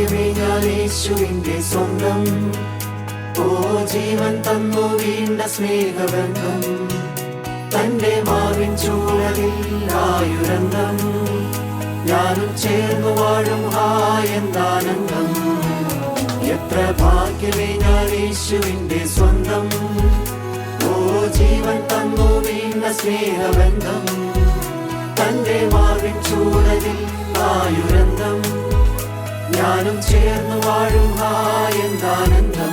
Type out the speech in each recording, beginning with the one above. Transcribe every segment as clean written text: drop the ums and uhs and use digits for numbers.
ഭാഗ്യമേ ഞാൻ യേശുവിന്റെ സ്വന്തം. ഓ ജീവൻ തന്നു വീണ്ട സ്നേഹബന്ധം, തന്റെ മാവിൻ ചൂഴലിൽ ആയുരന്തം, ഞാനും ചേർന്നു വാഴും എന്താനന്ദം. എത്ര ഭാഗ്യമേ ഞാൻ യേശുവിന്റെ സ്വന്തം. ഓ ജീവൻ തന്നു വീണ്ട സ്നേഹബന്ധം, തന്റെ മാവിൻ ചൂഴലിൽ ആയുരന്തം, ഞാനും ചേർന്നു വാഴും എന്താനന്ദം.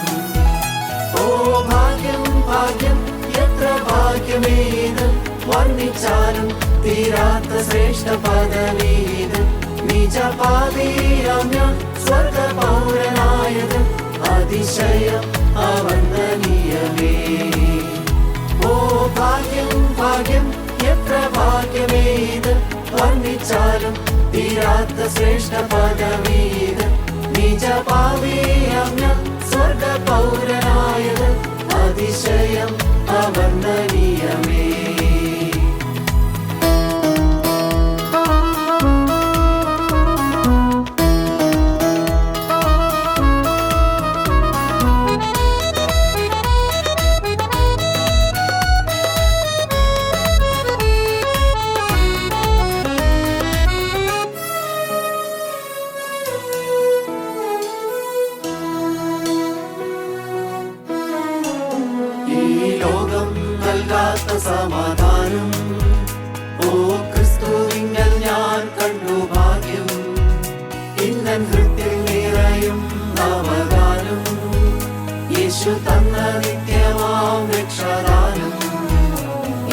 ഓ ഭാഗ്യം ഭാഗ്യം എത്ര ഭാഗ്യമേത്, വർണ്ണിച്ചാലും തീരാത്ത ശ്രേഷ്ഠ പദവീത്. നിജപാപിയാം ഞാൻ സ്വർഗ പൗരനായത്, അതിശയം അവന്ദനീയമേ. ഓ ഭാഗ്യം ഭാഗ്യം എത്ര ഭാഗ്യമേത്, വർണ്ണിച്ചാലും തീരാത്ത ശ്രേഷ്ഠ പദവീത്. നിജപാപിയാം ഞാൻ സ്വർഗ പൗരനായത്, അതിശയം അവന്ദനീയമേ. ലോകം നൽകാത്ത സമാധാനം, ഓ ക്രിസ്തുവിങ്കൽ ഞാൻ കണ്ടു ഭാഗ്യം. ഇന്നൻ ഹൃത്തിൽ നിറയും നവഗാനം, യേശു തന്ന നിത്യമാം രക്ഷാദാനം.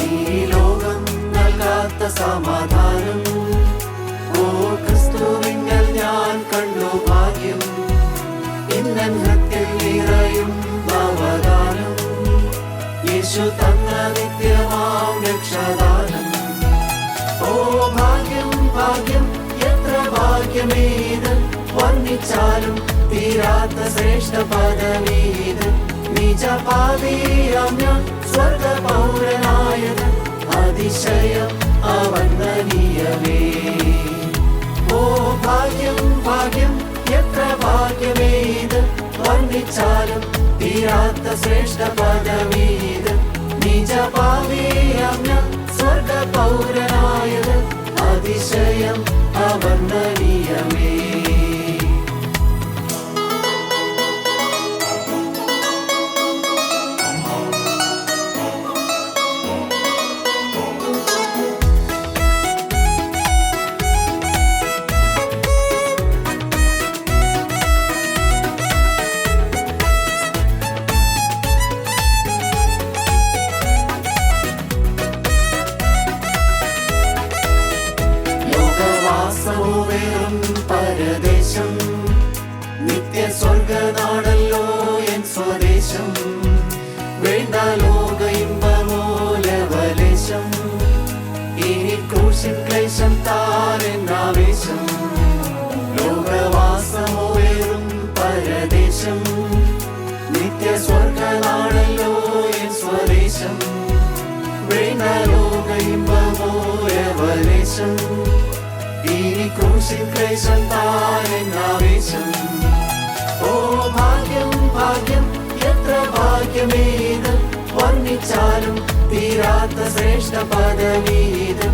ഈ ലോകം നൽകാത്ത സമാധാനം, ഓ ക്രിസ്തുവിങ്കൽ ഞാൻ കണ്ടു ഭാഗ്യം. ഇന്നൻ ഹൃത്തിൽ നിറയും നവഗാനം, യേശു തന്ന നിത്യമാം രക്ഷാദാനം. ഓ ഭാഗ്യം ഭാഗ്യം എത്ര ഭാഗ്യമേത്, വർണ്ണിച്ചാലും തീരാത്ത ശ്രേഷ്ഠ പദവീത്. നിജപാപിയാം ഞാൻ സ്വർഗ പൗരനായത്, അതിശയം അവന്ദനീയമേ. ഓ ഭാഗ്യം ഭാഗ്യം എത്ര ഭാഗ്യമേത്, വർണ്ണിച്ചാലും തീരാത്ത ശ്രേഷ്ഠ പദവീത്. നിജപാപിയാം ഞാൻ സ്വർഗ പൗരനായത്, അതിശയം അവന്ദനീയമേ. വേറും പരദേശം, നിത്യ സ്വർഗനാടല്ലോ എൻ സ്വദേശം. വേണ്ട ലോക ഇമ്പമോ ലവലേശം, ഇനി ക്രൂശിൻ ക്ലേശം താനെന്നാവേശം. ലോകവാസമോ വേറും പരദേശം, നിത്യ സ്വർഗനാടല്ലോ എൻ സ്വദേശം. വേണ്ട ലോക ഇമ്പമോ ലവലേശം, ഇനി ക്രൂശിൻ ക്ലേശം താനെന്നാവേശം. ഓ ഭാഗ്യം ഭാഗ്യം എത്ര ഭാഗ്യമേത്, വർണ്ണിച്ചാലും തീരാത്ത ശ്രേഷ്ഠ പദവീത്.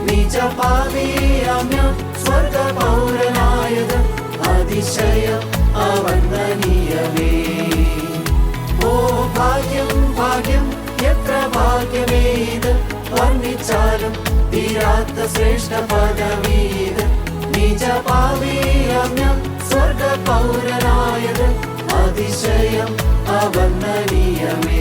നിജപാപിയാം ഞാൻ സ്വർഗ പൗരനായത്, അതിശയം അവന്ദനീയമേ. ഓ ഭാഗ്യം ഭാഗ്യം എത്ര ഭാഗ്യമേത്, വർണ്ണിച്ചാലും തീരാത്ത ശ്രേഷ്ഠ പദവീത്. നിജപാപിയാം ഞാൻ സ്വർഗ പൗരനായത്, അതിശയം അവന്ദനീയമേ.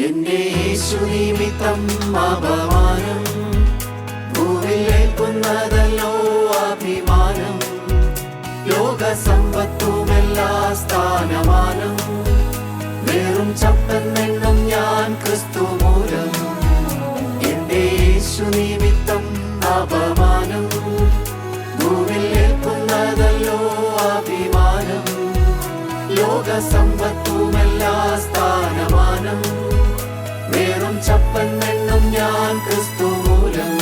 എന്റെ യേശു നിമിത്തം അപമാനം, ഏൽക്കുന്നതല്ലോ അഭിമാനം, ലോകസമ്പത്തുമെല്ലാ സ്ഥാനമാനം. വെറും ചപ്പെന്നെണ്ണും ഞാൻ ക്രിസ്തു മൂലം, എന്റെ യേശു നിമിത്തം അപമാനം. ഭൂമിൽ ഏൽക്കുന്നതല്ലോ അഭിമാനം, ലോകസമ്പത്തുമെല്ലാ സ്ഥാനമാനം. വെറും ചപ്പെന്നെണ്ണും ഞാൻ ക്രിസ്തു മൂലം.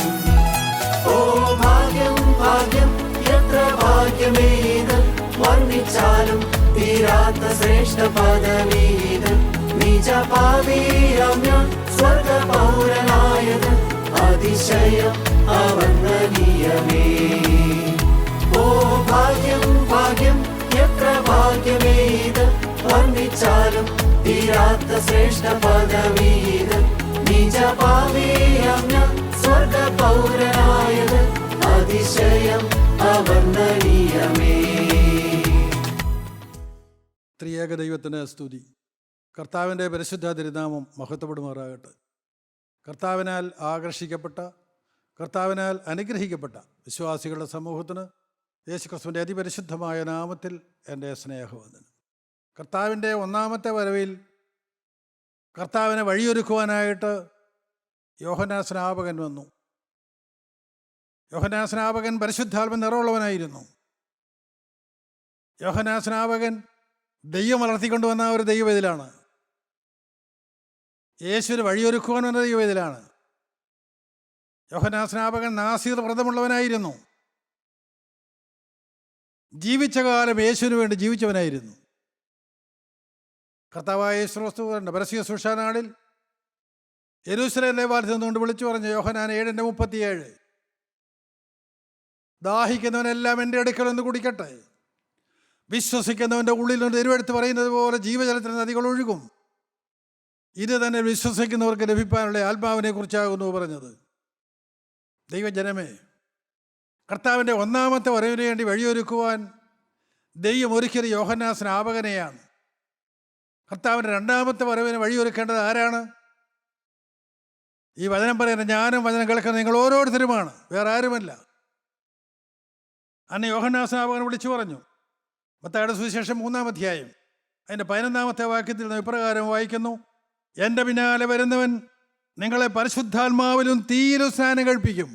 ഓ ഭാഗ്യം ഭാഗ്യം എത്ര ഭാഗ്യമേത്, വർണ്ണിച്ചാലും തീരാത്ത ശ്രേഷ്ഠ പദവീത്. നിജപാപിയാം ഞാൻ സ്വർഗ പൗരനായത്, അതിശയം അവർണ്ണനീയമേ. ഓ ഭാഗ്യം ഭാഗ്യം എത്ര ഭാഗ്യമേത്, വർണ്ണിച്ചാലും തീരാത്ത ശ്രേഷ്ഠ പദവീത്. നിജപാപിയാം ഞാൻ സ്വർഗ പൗരനായത്, അതിശയം അവർണ്ണനീയമേ. ത്രിയേക ദൈവത്തിന് സ്തുതി. കർത്താവിൻ്റെ പരിശുദ്ധ തിരുനാമം മഹത്വപ്പെടുമാറാകട്ടെ. കർത്താവിനാൽ ആകർഷിക്കപ്പെട്ട, കർത്താവിനാൽ അനുഗ്രഹിക്കപ്പെട്ട വിശ്വാസികളുടെ സമൂഹത്തിന് യേശുക്രിസ്തുവിൻ്റെ അതിപരിശുദ്ധമായ നാമത്തിൽ എൻ്റെ സ്നേഹവന്ദനം. കർത്താവിൻ്റെ ഒന്നാമത്തെ വരവിൽ കർത്താവിനെ വഴിയൊരുക്കുവാനായിട്ട് യോഹന്നാൻ സ്നാപകൻ വന്നു. യോഹന്നാൻ സ്നാപകൻ പരിശുദ്ധാത്മ നിറമുള്ളവനായിരുന്നു. യോഹന്നാൻ സ്നാപകൻ ദൈവം വളർത്തിക്കൊണ്ടുവന്ന ഒരു ദൈവം ഇതിലാണ്. യേശുവിന് വഴിയൊരുക്കുവാൻ വന്ന ദൈവം ഇതിലാണ്. യോഹന്നാൻ സ്നാപകൻ നാസീർ വ്രതമുള്ളവനായിരുന്നു. ജീവിച്ച കാലം യേശുവിന് വേണ്ടി ജീവിച്ചവനായിരുന്നു. കർത്താവായ യേശു ക്രിസ്തു പരസ്യ ശുശ്രൂഷ നാളിൽ യെരൂശലേം ദേവാലയത്തിൽ നിന്നുകൊണ്ട് വിളിച്ചു പറഞ്ഞു, യോഹന്നാൻ 7:37, ദാഹിക്കുന്നവനെല്ലാം എൻ്റെ അടുക്കൽ ഒന്ന് കുടിക്കട്ടെ. വിശ്വസിക്കുന്നവൻ്റെ ഉള്ളിൽ നിന്ന് തിരുവെടുത്ത് പറയുന്നത് പോലെ ജീവജലത്തിൽ നദികൾ ഒഴുകും. ഇത് തന്നെ വിശ്വസിക്കുന്നവർക്ക് ലഭിക്കാനുള്ള ആത്മാവിനെ കുറിച്ചാകുന്നു പറഞ്ഞത്. ദൈവജനമേ, കർത്താവിൻ്റെ ഒന്നാമത്തെ വരവിന് വേണ്ടി വഴിയൊരുക്കുവാൻ ദൈവം ഒരുക്കിയത് യോഹന്നാൻ സ്നാപകനെയാണ്. കർത്താവിൻ്റെ രണ്ടാമത്തെ വരവിന് വഴിയൊരുക്കേണ്ടത് ആരാണ്? ഈ വചനം പറയുന്ന ഞാനും വചനം കേൾക്കുന്ന നിങ്ങൾ ഓരോരുത്തരുമാണ്, വേറെ ആരുമല്ല. അന്ന് യോഹന്നാൻ സ്നാപകൻ വിളിച്ചു പറഞ്ഞു. മത്തായിയുടെ സുവിശേഷം 3-ാം അധ്യായം അതിൻ്റെ 11-ാമത്തെ വാക്യത്തിൽ നാം ഇപ്രകാരം വായിക്കുന്നു, എൻ്റെ പിന്നാലെ വരുന്നവൻ നിങ്ങളെ പരിശുദ്ധാത്മാവിലും തീയിലും സ്നാനം കഴിപ്പിക്കും.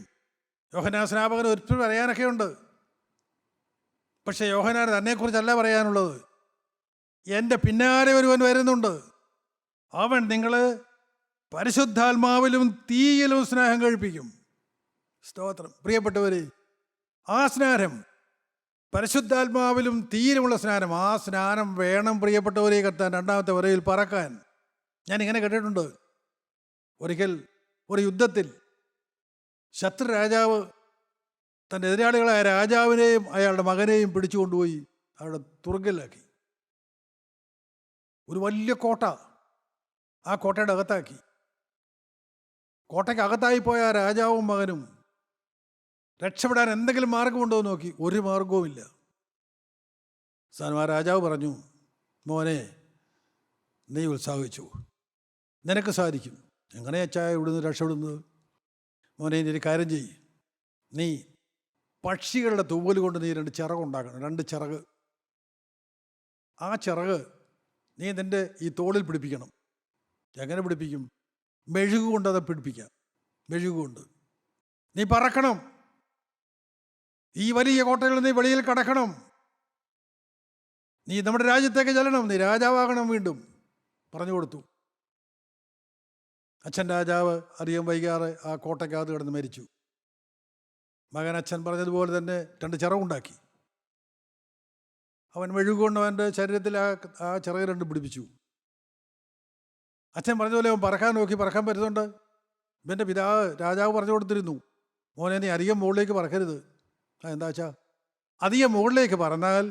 യോഹന്നാൻ സ്നാപകൻ ഒരിക്കലും പറയാനൊക്കെ ഉണ്ട്, പക്ഷേ യോഹന്നാൻ തന്നെക്കുറിച്ചല്ല പറയാനുള്ളത്. എൻ്റെ പിന്നാലെ ഒരുവൻ വരുന്നുണ്ട്, അവൻ നിങ്ങളെ പരിശുദ്ധാത്മാവിലും തീയിലും സ്നാനം കഴിപ്പിക്കും. സ്തോത്രം. പ്രിയപ്പെട്ടവരെ, ആ സ്നാനം, പരിശുദ്ധാത്മാവിലും തീയിലുമുള്ള സ്നാനം, ആ സ്നാനം വേണം പ്രിയപ്പെട്ടവരെ കത്താൻ, രണ്ടാമത്തെ വരയിൽ പറക്കാൻ. ഞാനിങ്ങനെ കേട്ടിട്ടുണ്ട്, ഒരിക്കൽ ഒരു യുദ്ധത്തിൽ ശത്രു രാജാവ് തൻ്റെ എതിരാളികളായ രാജാവിനെയും അയാളുടെ മകനെയും പിടിച്ചുകൊണ്ടുപോയി അവിടെ തുറുങ്കിലാക്കി. ഒരു വലിയ കോട്ട, ആ കോട്ടയുടെ അകത്താക്കി. കോട്ടയ്ക്കകത്തായിപ്പോയ ആ രാജാവും മകനും രക്ഷപ്പെടാൻ എന്തെങ്കിലും മാർഗമുണ്ടോ എന്ന് നോക്കി. ഒരു മാർഗവുമില്ല. ആ രാജാവ് പറഞ്ഞു, മോനെ, നീ ഉത്സാഹിച്ചു, നിനക്ക് സാധിക്കും. എങ്ങനെയാ ചായ ഇവിടുന്ന് രക്ഷപ്പെടുന്നത്? മോനെ, ഇനി ഒരു കാര്യം ചെയ്യ്, നീ പക്ഷികളുടെ തൂവൽ കൊണ്ട് നീ 2 ചിറകുണ്ടാക്കണം. 2 ചിറക്. ആ ചിറക് നീ നിൻ്റെ ഈ തോളിൽ പിടിപ്പിക്കണം. എങ്ങനെ പിടിപ്പിക്കും? മെഴുകുകൊണ്ട് അത് പിടിപ്പിക്കാം. മെഴുകുകൊണ്ട് നീ പറക്കണം. ഈ വലിയ കോട്ടയിൽ നീ വെളിയിൽ കടക്കണം. നീ നമ്മുടെ രാജ്യത്തേക്ക് ചെല്ലണം. നീ രാജാവാകണം. വീണ്ടും പറഞ്ഞു കൊടുത്തു. അച്ഛൻ രാജാവ് അധികം വൈകാതെ ആ കോട്ടയ്ക്കകത്ത് കിടന്ന് മരിച്ചു. മകൻ അച്ഛൻ പറഞ്ഞതുപോലെ തന്നെ 2 ചിറകുണ്ടാക്കി. അവൻ മെഴുകുകൊണ്ട് അവൻ്റെ ശരീരത്തിൽ ആ ചിറക് 2 പിടിപ്പിച്ചു. അച്ഛൻ പറഞ്ഞതുപോലെ അവൻ പറക്കാൻ നോക്കി, പറക്കാൻ പറ്റുന്നുണ്ട്. ഇവൻ്റെ പിതാവ് രാജാവ് പറഞ്ഞു കൊടുത്തിരുന്നു, മോനെ, നീ അധികം മുകളിലേക്ക് പറക്കരുത്. എന്താ വെച്ചാൽ അധികം മുകളിലേക്ക് പറന്നാൽ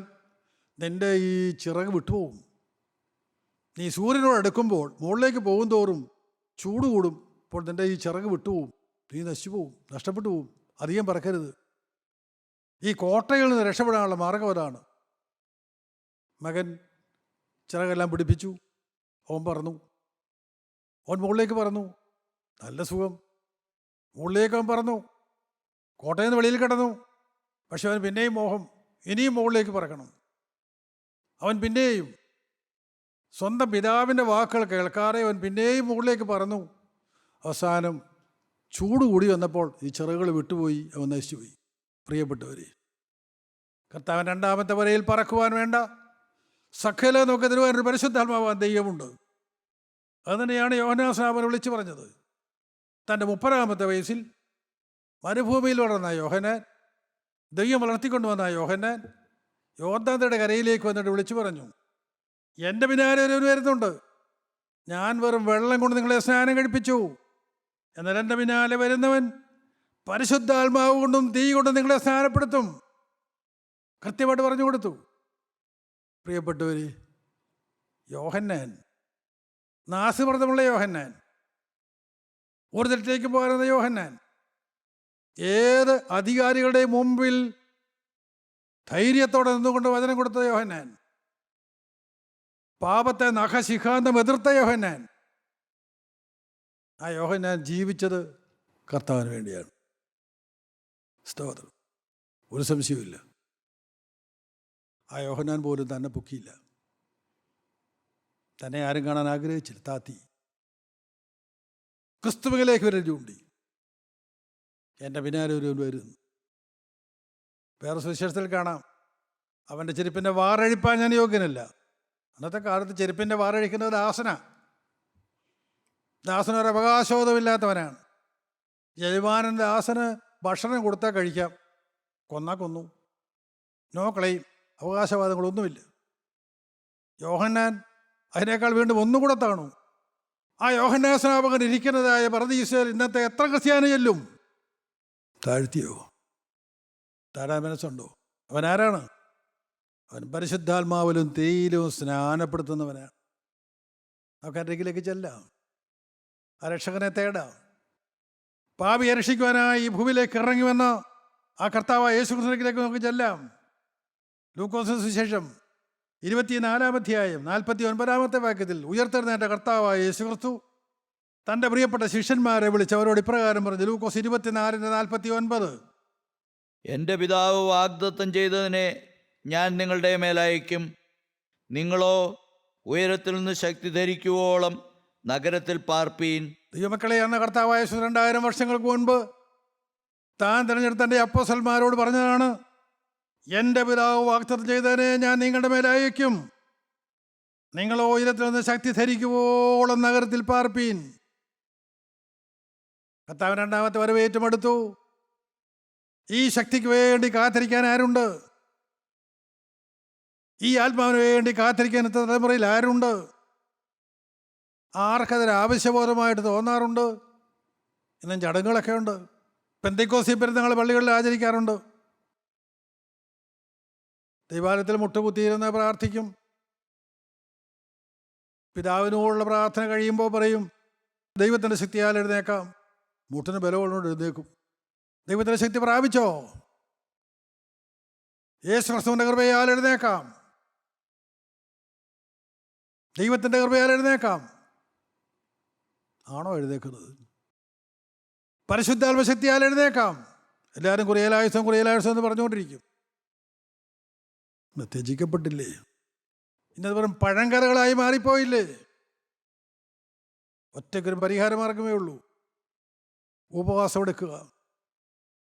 നിൻ്റെ ഈ ചിറക് വിട്ടുപോകും. നീ സൂര്യനോട് അടുക്കുമ്പോൾ മുകളിലേക്ക് പോകും തോറും ചൂട് കൂടും. അപ്പോൾ നിൻ്റെ ഈ ചിറക് വിട്ടുപോകും, നീ നശിച്ചു പോവും, നഷ്ടപ്പെട്ടു പോവും. അധികം പറക്കരുത്. ഈ കോട്ടയിൽ നിന്ന് രക്ഷപ്പെടാനുള്ള മാർഗം അതാണ്. മകൻ ചിറകെല്ലാം പിടിപ്പിച്ചു. അവൻ പറന്നു. അവൻ മുകളിലേക്ക് പറന്നു. നല്ല സുഖം. മുകളിലേക്ക് അവൻ പറന്നു. കോട്ടയിൽ നിന്ന് വെളിയിൽ കിടന്നു. പക്ഷെ അവൻ പിന്നെയും മോഹം, ഇനിയും മുകളിലേക്ക് പറക്കണം. അവൻ പിന്നെയും സ്വന്തം പിതാവിൻ്റെ വാക്കുകൾ കേൾക്കാതെ അവൻ പിന്നെയും മുകളിലേക്ക് പറന്നു. അവസാനം ചൂട് കൂടി വന്നപ്പോൾ ഈ ചിറകുകൾ വിട്ടുപോയി, അവൻ നശിച്ചുപോയി. പ്രിയപ്പെട്ടവരെ, കർത്താവൻ രണ്ടാമത്തെ വരയിൽ പറക്കുവാൻ വേണ്ട സകല നോക്കി തരുവാൻ ഒരു പരിശുദ്ധാത്മാവാൻ ദൈവമുണ്ട്. അതുതന്നെയാണ് യോഹന്നാൻ സ്നാപകൻ വിളിച്ചു പറഞ്ഞത്. തൻ്റെ 30-ാമത്തെ വയസ്സിൽ മരുഭൂമിയിൽ വളർന്ന യോഹന്നാൻ, ദൈവം വളർത്തിക്കൊണ്ടുവന്ന യോഹന്നാൻ യോർദാന്റെ കരയിലേക്ക് വന്നിട്ട് വിളിച്ചു പറഞ്ഞു, എൻ്റെ പിന്നാലെ ഒരുവൻ വരുന്നുണ്ട്, ഞാൻ വെറും വെള്ളം കൊണ്ട് നിങ്ങളെ സ്നാനം കഴിപ്പിച്ചു, എന്നാൽ എൻ്റെ പിന്നാലെ വരുന്നവൻ പരിശുദ്ധാത്മാവ് കൊണ്ടും തീ കൊണ്ടും നിങ്ങളെ സ്നാനപ്പെടുത്തും. കൃത്യമായിട്ട് പറഞ്ഞു കൊടുത്തു. പ്രിയപ്പെട്ടവര്, യോഹന്നാൻ, നാസ്യവ്രതമുള്ള യോഹന്നാൻ, ഒരു തെറ്റിലേക്ക് പോകാനുള്ള യോഹന്നാൻ, ഏത് അധികാരികളുടെ മുമ്പിൽ ധൈര്യത്തോടെ നിന്നുകൊണ്ട് വചനം കൊടുത്ത യോഹന്നാൻ, പാപത്തെ നഖശിഖാന്തം എതിർത്ത യോഹന്നാൻ, ആ യോഹന്നാൻ ജീവിച്ചത് കർത്താവിന് വേണ്ടിയാണ്. സ്തോത്രം. ഒരു സംശയവുമില്ല. ആ യോഹന്നാൻ പോലും തന്നെ പൊക്കിയില്ല. തന്നെ ആരും കാണാൻ ആഗ്രഹിച്ചില്ല. താത്തി ക്രിസ്തുവിലേക്ക് വരെ ചൂണ്ടി, എൻ്റെ പിന്നാലെ ഒരു വരുന്നു. വേറെ സുവിശേഷത്തിൽ കാണാം, അവൻ്റെ ചെരുപ്പിൻ്റെ വാറഴിപ്പാൻ ഞാൻ യോഗ്യനല്ല. അന്നത്തെ കാലത്ത് ചെരുപ്പിൻ്റെ വാറഴിക്കുന്നത് ദാസന് ഒരു അവകാശബോധമില്ലാത്തവനാണ്. യജമാനൻ ദാസന് ഭക്ഷണം കൊടുത്താൽ കഴിക്കാം, കൊന്നാൽ കൊന്നു, നോ ക്ലെയിം, അവകാശവാദങ്ങളൊന്നുമില്ല. യോഹന്നാൻ അതിനേക്കാൾ വീണ്ടും ഒന്നുകൂടെ താണു. ആ യോഹന്നാൻ സ്നാപകൻ ഇരിക്കുന്നതായ പറുദീസയിൽ ഇന്നത്തെ എത്ര ക്രിസ്ത്യാനി ചെല്ലും? താഴ്ത്തിയോ? താഴാൻ മനസ്സുണ്ടോ? അവൻ ആരാണ്? അവൻ പരിശുദ്ധാത്മാവിലും തീയിലും സ്നാനപ്പെടുത്തുന്നവനാണ്. നമുക്ക് അരികിലേക്ക് ചെല്ലാം, ആ രക്ഷകനെ തേടാം. പാപിയെ രക്ഷിക്കുവാനായി ഈ ഭൂമിയിലേക്ക് ഇറങ്ങി വന്ന ആ കർത്താവായ യേശുക്രിസ്തുവിലേക്ക് നമുക്ക് ചെല്ലാം. ലൂക്കോസിന് സുവിശേഷം 24-ാം അധ്യായം 49-ാമത്തെ വാക്യത്തിൽ ഉയർത്തെഴുന്നേറ്റ കർത്താവായ യേശുക്രിസ്തു തൻ്റെ പ്രിയപ്പെട്ട ശിഷ്യന്മാരെ വിളിച്ച് അവരോട് ഇപ്രകാരം പറഞ്ഞു. ലൂക്കോസ് 24:49, എൻ്റെ പിതാവ് വാഗ്ദത്തം ചെയ്തതിനെ ഞാൻ നിങ്ങളുടെ മേലയക്കും. നിങ്ങളോ ഉയരത്തിൽ നിന്ന് ശക്തി ധരിക്കുവോളം നഗരത്തിൽ പാർപ്പീൻ. ദൈവമക്കളെ, അന്ന് കർത്താവായ യേശു 2000 വർഷങ്ങൾക്ക് മുൻപ് താൻ തിരഞ്ഞെടുത്ത എൻ്റെ അപ്പോസ്തലന്മാരോട് പറഞ്ഞതാണ്, എൻ്റെ പിതാവ് വാഗ്ദത്തം ചെയ്തതിനെ ഞാൻ നിങ്ങളുടെ മേലയക്കും. നിങ്ങളോ ഉയരത്തിൽ നിന്ന് ശക്തി ധരിക്കുവോളം നഗരത്തിൽ പാർപ്പീൻ. കർത്താവ് രണ്ടാമത്തെ വരവ് ഏറ്റെടുത്തു. ഈ ശക്തിക്ക് വേണ്ടി കാത്തിരിക്കാൻ ആരുണ്ട്? ഈ ആത്മാവിന് വേണ്ടി കാത്തിരിക്കാൻ ഇന്നത്തെ തലമുറയിൽ ആരുണ്ട്? ആർക്കതൊരു ആവശ്യബോധമായിട്ട് തോന്നാറുണ്ട്? ഇന്നും ചടങ്ങുകളൊക്കെ ഉണ്ട്. പെന്തക്കോസ്തി പെരുന്നാൾ പള്ളികളിൽ ആചരിക്കാറുണ്ട്. ദൈവാലയത്തിൽ മുട്ടുകുത്തിയിരുന്ന് പ്രാർത്ഥിക്കും. പിതാവിനോടുള്ള പ്രാർത്ഥന കഴിയുമ്പോൾ പറയും, ദൈവത്തിൻ്റെ ശക്തിയാൽ എഴുന്നേക്കാം. മുട്ടിന് ബലമുള്ളതുകൊണ്ട് എഴുന്നേക്കും. ദൈവത്തിൻ്റെ ശക്തി പ്രാപിച്ചോ? യേശു ക്രിസ്തുവിൻ്റെ കൃപയാൽ എഴുന്നേക്കാം. ദൈവത്തിൻ്റെ കൃപയാൽ എഴുന്നേക്കാം. ആണോ എഴുന്നേക്കുന്നത്? പരിശുദ്ധാത്മ ശക്തിയാൽ എഴുന്നേക്കാം. എല്ലാവരും കുറേലായുസം എന്ന് പറഞ്ഞുകൊണ്ടിരിക്കും. ത്യജിക്കപ്പെട്ടില്ലേ? ഇന്നത് വെറും പഴങ്കഥകളായി മാറിപ്പോയില്ലേ? ഒറ്റയ്ക്കൊരു പരിഹാര മാർഗമേ ഉള്ളൂ. ഉപവാസം എടുക്കുക,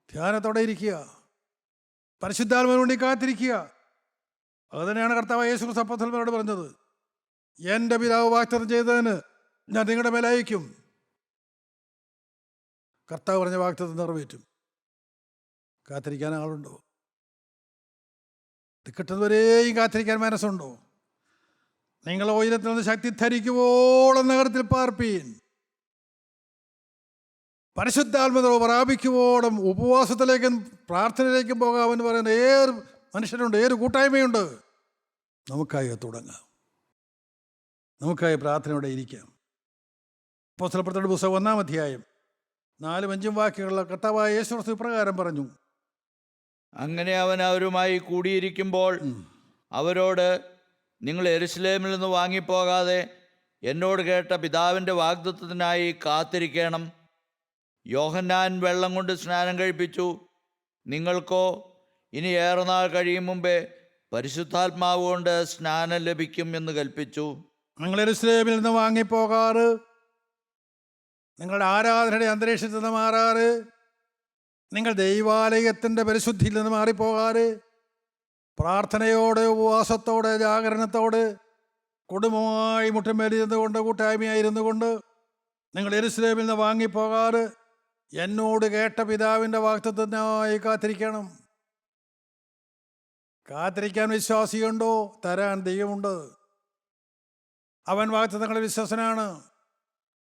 ധ്യാനത്തോടെ ഇരിക്കുക, പരിശുദ്ധാത്മാവിന് വേണ്ടി കാത്തിരിക്കുക. അതുതന്നെയാണ് കർത്താവ് യേശു ക്രിസ്തു അപ്പോസ്തലന്മാരോട് പറഞ്ഞത്, എൻ്റെ പിതാവ് വാഗ്ദത്തം ചെയ്തതിന് ഞാൻ നിങ്ങളുടെ മേലയക്കും. കർത്താവ് പറഞ്ഞ വാഗ്ദത്തം നിറവേറ്റും. കാത്തിരിക്കാൻ ആളുണ്ടോ? കിട്ടുന്നവരെയും കാത്തിരിക്കാൻ മനസ്സുണ്ടോ? നിങ്ങൾ ഉയരത്തിൽ നിന്ന് ശക്തി ധരിക്കുവോളം നഗരത്തിൽ പാർപ്പീൻ. പരിശുദ്ധാത്മാവ് പ്രാപിക്കുവോളം ഉപവാസത്തിലേക്കും പ്രാർത്ഥനയിലേക്കും പോകാമെന്ന് പറയുന്ന ഏത് മനുഷ്യരുണ്ട്, ഏത് കൂട്ടായ്മയുണ്ട്? നമുക്കായി തുടങ്ങാം, നമുക്കായി പ്രാർത്ഥനയോടെ ഇരിക്കാം. അപ്പോസ്തലപ്രവൃത്തിയുടെ പുസ്തകം 1-ാം അധ്യായം 4-5 വാക്യങ്ങളുള്ള കർത്താവായ യേശു ക്രിസ്തു ഇപ്രകാരം പറഞ്ഞു. അങ്ങനെ അവൻ അവരുമായി കൂടിയിരിക്കുമ്പോൾ അവരോട്, നിങ്ങൾ യെരൂശലേമിൽ നിന്ന് വാങ്ങിപ്പോകാതെ എന്നോട് കേട്ട പിതാവിൻ്റെ വാഗ്ദത്തത്തിനായി കാത്തിരിക്കണം. യോഹന്നാൻ വെള്ളം കൊണ്ട് സ്നാനം കഴിപ്പിച്ചു, നിങ്ങൾക്കോ ഇനി ഏറെ നാൾ കഴിയും മുമ്പേ പരിശുദ്ധാത്മാവ് കൊണ്ട് സ്നാനം ലഭിക്കും എന്ന് കൽപ്പിച്ചു. നിങ്ങൾ യെരൂശലേമിൽ നിന്ന് വാങ്ങിപ്പോകാറ്, നിങ്ങളുടെ ആരാധനയുടെ അന്തരീക്ഷത്തിൽ നിന്ന് മാറാറ്, നിങ്ങൾ ദൈവാലയത്തിൻ്റെ പരിശുദ്ധിയിൽ നിന്ന് മാറിപ്പോകാറ്, പ്രാർത്ഥനയോടെ, ഉപവാസത്തോടെ, ജാഗരണത്തോടെ, കുടുംബമായി മുട്ടുമേലിരുന്നു കൊണ്ട്, കൂട്ടായ്മയായിരുന്നു കൊണ്ട് നിങ്ങൾ യെരൂശലേമിൽ നിന്ന് വാങ്ങിപ്പോകാറ്, എന്നോട് കേട്ട പിതാവിൻ്റെ വാഗ്ദത്തത്തിനായി കാത്തിരിക്കണം. കാത്തിരിക്കാൻ വിശ്വാസിയുണ്ടോ? തരാൻ ദൈവമുണ്ട്. അവൻ വാഗ്ദത്തങ്ങളുടെ വിശ്വസനാണ്.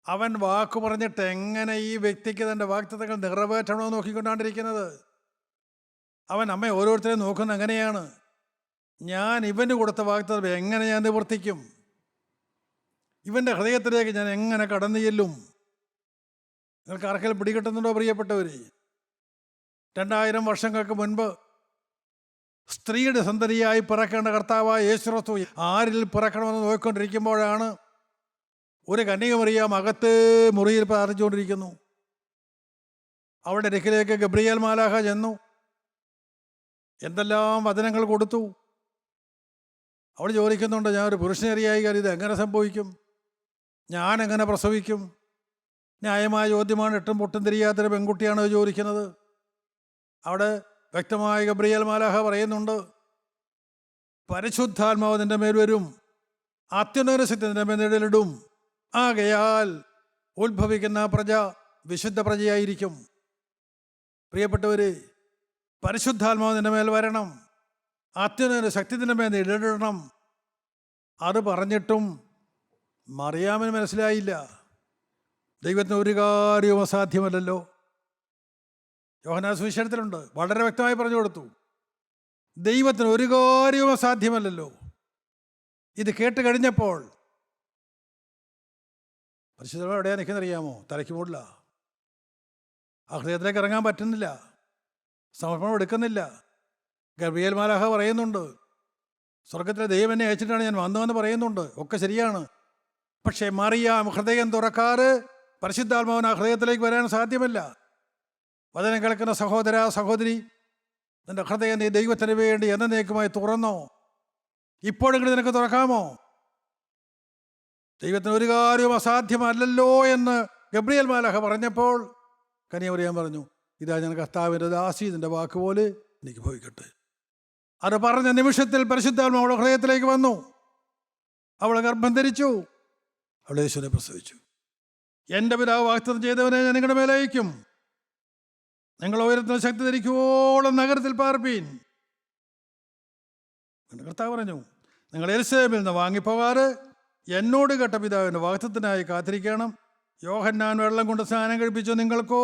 അവൻ വാക്ക് പറഞ്ഞിട്ട് എങ്ങനെ ഈ വ്യക്തിക്ക് തൻ്റെ വാഗ്ദത്തങ്ങൾ നിറവേറ്റണമെന്ന് നോക്കിക്കൊണ്ടാണ്ടിരിക്കുന്നത്. അവൻ നമ്മെ ഓരോരുത്തരെയും നോക്കുന്നത് എങ്ങനെയാണ്? ഞാൻ ഇവന് കൊടുത്ത വാഗ്ദത്തം എങ്ങനെ ഞാൻ നിവർത്തിക്കും? ഇവൻ്റെ ഹൃദയത്തിലേക്ക് ഞാൻ എങ്ങനെ കടന്നു ചെല്ലും? നിങ്ങൾക്ക് ആർക്കെങ്കിലും പിടികിട്ടുന്നുണ്ടോ പ്രിയപ്പെട്ടവർ? 2000 വർഷങ്ങൾക്ക് മുൻപ് സ്ത്രീയുടെ സന്തതിയായി പിറക്കേണ്ട കർത്താവായ യേശുക്രിസ്തു ആരിൽ പിറക്കണമെന്ന് നോക്കിക്കൊണ്ടിരിക്കുമ്പോഴാണ് ഒരു കന്യകമറിയാം അകത്ത് മുറിയിൽ പ്രാർത്ഥിച്ചുകൊണ്ടിരിക്കുന്നു. അവളുടെ അടുക്കിലേക്ക് ഗബ്രിയേൽ മാലാഖ ചെന്നു. എന്തെല്ലാം വചനങ്ങൾ കൊടുത്തു. അവൾ ചോദിക്കുന്നുണ്ട്, ഞാൻ ഒരു പുരുഷനറിയായി കാര്യം ഇത് എങ്ങനെ സംഭവിക്കും? ഞാൻ എങ്ങനെ പ്രസവിക്കും? ന്യായമായ ചോദ്യമാണ്. എട്ടും പൊട്ടും തിരിയാത്തൊരു പെൺകുട്ടിയാണ് ചോദിക്കുന്നത്. അവിടെ വ്യക്തമായ ഗബ്രിയേൽ മാലാഖ പറയുന്നുണ്ട്, പരിശുദ്ധാത്മാവ് നിന്റെ മേൽ വരും, അത്യുന്നത ശക്തി നിന്റെ മേൽ നിഴലിടും, ആകയാൽ ഉത്ഭവിക്കുന്ന പ്രജ വിശുദ്ധ പ്രജയായിരിക്കും. പ്രിയപ്പെട്ടവര്, പരിശുദ്ധാത്മാവ് നിന്റെ മേൽ വരണം, അത്യുന്നത ശക്തി നിന്റെ മേൽ നിഴലിടണം. അത് പറഞ്ഞിട്ടും മറിയാമിന് മനസ്സിലായില്ല. ദൈവത്തിന് ഒരു കാര്യവും അസാധ്യമല്ലല്ലോ. യോഹന്നാൻ സുവിശേഷത്തിലുണ്ട്, വളരെ വ്യക്തമായി പറഞ്ഞു കൊടുത്തു, ദൈവത്തിന് ഒരു കാര്യവും അസാധ്യമല്ലല്ലോ. ഇത് കേട്ട് കഴിഞ്ഞപ്പോൾ പരിശുദ്ധ എവിടെയാ നിൽക്കുന്നറിയാമോ? തലയ്ക്ക് മുകളില. ആ ഹൃദയത്തിലേക്ക് ഇറങ്ങാൻ പറ്റുന്നില്ല, സമർപ്പണം എടുക്കുന്നില്ല. ഗബ്രിയേൽ മാലാഖ പറയുന്നുണ്ട്, സ്വർഗത്തിലെ ദൈവം എന്നെ അയച്ചിട്ടാണ് ഞാൻ വന്നതെന്ന് പറയുന്നുണ്ട്. ഒക്കെ ശരിയാണ്. പക്ഷേ മറിയാം ഹൃദയം തുറക്കാറ്, പരിശുദ്ധാത്മാവിന് ആ ഹൃദയത്തിലേക്ക് വരാൻ സാധ്യമല്ല. വചനം കേൾക്കുന്ന സഹോദര സഹോദരി, നിന്റെ ഹൃദയം നീ ദൈവത്തിന് വേണ്ടി എന്നേക്കുമായി തുറന്നോ? ഇപ്പോഴെങ്കിലും നിനക്ക് തുറക്കാമോ? ദൈവത്തിന് ഒരു കാര്യവും അസാധ്യമല്ലല്ലോ എന്ന് ഗബ്രിയേൽ മാലാഖ പറഞ്ഞപ്പോൾ കന്യാമറിയാം പറഞ്ഞു, ഇതാ ഞാൻ കർത്താവിൻ്റെ ദാസി, നിന്റെ വാക്കുപോലെ എനിക്ക് ഭവിക്കട്ടെ. അത് പറഞ്ഞ നിമിഷത്തിൽ പരിശുദ്ധാത്മാവ് അവളുടെ ഹൃദയത്തിലേക്ക് വന്നു. അവളെ ഗർഭം ധരിച്ചു, അവളെ യേശുവിനെ പ്രസവിച്ചു. എൻ്റെ പിതാവ് വാഗ്ദത്തം ചെയ്തവനെ ഞാൻ നിങ്ങളുടെ മേലെ അയക്കും. നിങ്ങൾ ഉയരത്തിന് ശക്തി ധരിക്കുവോളം നഗരത്തിൽ പാർപ്പീൻ. കർത്താവ് പറഞ്ഞു, നിങ്ങൾ യെരൂശലേമിൽ നിന്ന് വാങ്ങിപ്പോകാറ്, എന്നോട് കേട്ട പിതാവിൻ്റെ വാഗ്ദത്തത്തിനായി കാത്തിരിക്കണം. യോഹന്നാൻ വെള്ളം കൊണ്ട് സ്നാനം കഴിപ്പിച്ചു, നിങ്ങൾക്കോ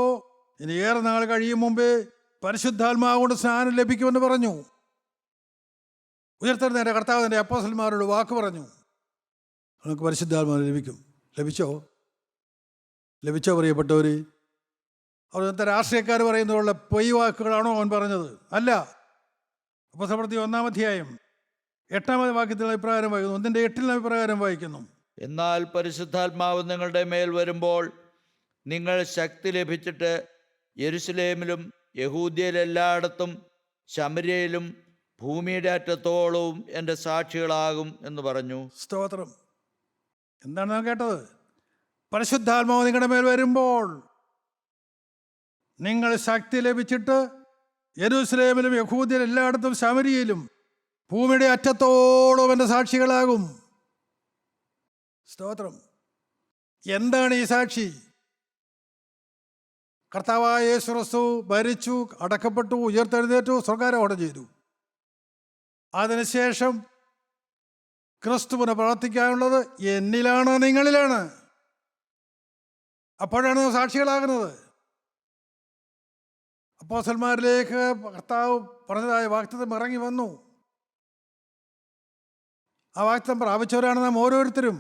ഇനി ഏറെ നാൾ കഴിയും മുമ്പേ പരിശുദ്ധാത്മാവ് കൊണ്ട് സ്നാനം ലഭിക്കുമെന്ന് പറഞ്ഞു. ഉയർത്തെഴുന്നേറ്റ കർത്താവ് തൻ്റെ അപ്പോസ്തലന്മാരോട് വാക്ക് പറഞ്ഞു, നിങ്ങൾക്ക് പരിശുദ്ധാത്മാവ് ലഭിക്കും. ലഭിച്ചോ? ലഭിച്ചോ പ്രിയപ്പെട്ടവർ? അവിടുത്തെ രാഷ്ട്രീയക്കാർ പറയുന്നതുള്ള പൊയ് വാക്കുകളാണോ അവൻ പറഞ്ഞത്? അല്ല. അപ്പോസ്തലപ്രവൃത്തി 1-ാം അധ്യായം 8-ാമത് വാക്യത്തിൽ അഭിപ്രായം വായിക്കുന്നു, 1:8 അഭിപ്രായം വായിക്കുന്നു, എന്നാൽ പരിശുദ്ധാത്മാവ് നിങ്ങളുടെ മേൽ വരുമ്പോൾ നിങ്ങൾ ശക്തി ലഭിച്ചിട്ട് യെരൂശലേമിലും യഹൂദ്യയിലെല്ലായിടത്തും ശമര്യയിലും ഭൂമിയുടെ അറ്റത്തോളവും എൻ്റെ സാക്ഷികളാകും എന്ന് പറഞ്ഞു. സ്തോത്രം. എന്താണ് നാം കേട്ടത്? പരിശുദ്ധാത്മാവ് നിങ്ങളുടെ മേൽ വരുമ്പോൾ നിങ്ങൾ ശക്തി ലഭിച്ചിട്ട് യെരൂശലേമിലും യഹൂദ്യയിൽ എല്ലായിടത്തും ശമര്യയിലും ഭൂമിയുടെ അറ്റത്തോളം എൻ്റെ സാക്ഷികളാകും. സ്തോത്രം. എന്താണ് ഈ സാക്ഷി? കർത്താവായ യേശുക്രിസ്തു മരിച്ചു, അടക്കപ്പെട്ടു, ഉയർത്തെഴുന്നേറ്റു, സ്വർഗ്ഗാരോഹണം ചെയ്തു. അതിനുശേഷം ക്രിസ്തുവിനെ പ്രവർത്തിക്കാനുള്ളത് എന്നിലാണ്, നിങ്ങളിലാണ്. അപ്പോഴാണ് സാക്ഷികളാകുന്നത്. അപ്പോസ്തലന്മാരിലേക്ക് കർത്താവ് പറഞ്ഞതായ വാഗ്ദത്തം ഇറങ്ങി വന്നു. ആ വാഗ്ദത്തം പ്രാപിച്ചവരാണ് നാം ഓരോരുത്തരും.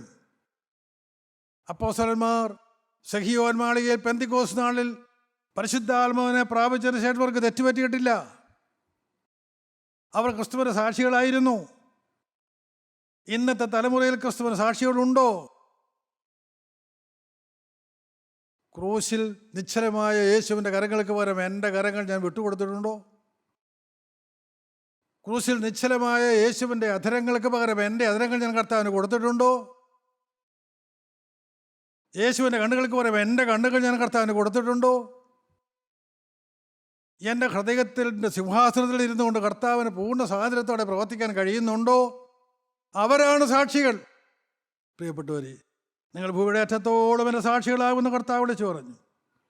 അപ്പോസ്തലന്മാർ സഹീയോൻ മാളികയിൽ പെന്തിക്കോസ്ത് നാളിൽ പരിശുദ്ധാത്മാവിനെ പ്രാപിച്ചതിന് ശേഷം അവർക്ക് തെറ്റുപറ്റിയിട്ടില്ല. അവർ ക്രിസ്തുവിൻ്റെ സാക്ഷികളായിരുന്നു. ഇന്നത്തെ തലമുറയിൽ ക്രിസ്തുവിന് സാക്ഷികളുണ്ടോ? ക്രൂശിൽ നിശ്ചലമായ യേശുവിൻ്റെ കരങ്ങൾക്ക് പകരം എൻ്റെ കരങ്ങൾ ഞാൻ വിട്ടുകൊടുത്തിട്ടുണ്ടോ? ക്രൂശിൽ നിശ്ചലമായ യേശുവിൻ്റെ അധരങ്ങൾക്ക് പകരം എൻ്റെ അധരങ്ങൾ ഞാൻ കർത്താവിന് കൊടുത്തിട്ടുണ്ടോ? യേശുവിൻ്റെ കണ്ണുകൾക്ക് പകരം എൻ്റെ കണ്ണുകൾ ഞാൻ കർത്താവിന് കൊടുത്തിട്ടുണ്ടോ? എൻ്റെ ഹൃദയത്തിൻ്റെ സിംഹാസനത്തിൽ ഇരുന്നു കൊണ്ട് കർത്താവിന് പൂർണ്ണ സ്വാതന്ത്ര്യത്തോടെ പ്രവർത്തിക്കാൻ കഴിയുന്നുണ്ടോ? അവരാണ് സാക്ഷികൾ. പ്രിയപ്പെട്ടവരെ, നിങ്ങൾ ഭൂമിയുടെ അറ്റത്തോളം എൻ്റെ സാക്ഷികളാകുന്ന കർത്താവ് വിളിച്ചു പറഞ്ഞു.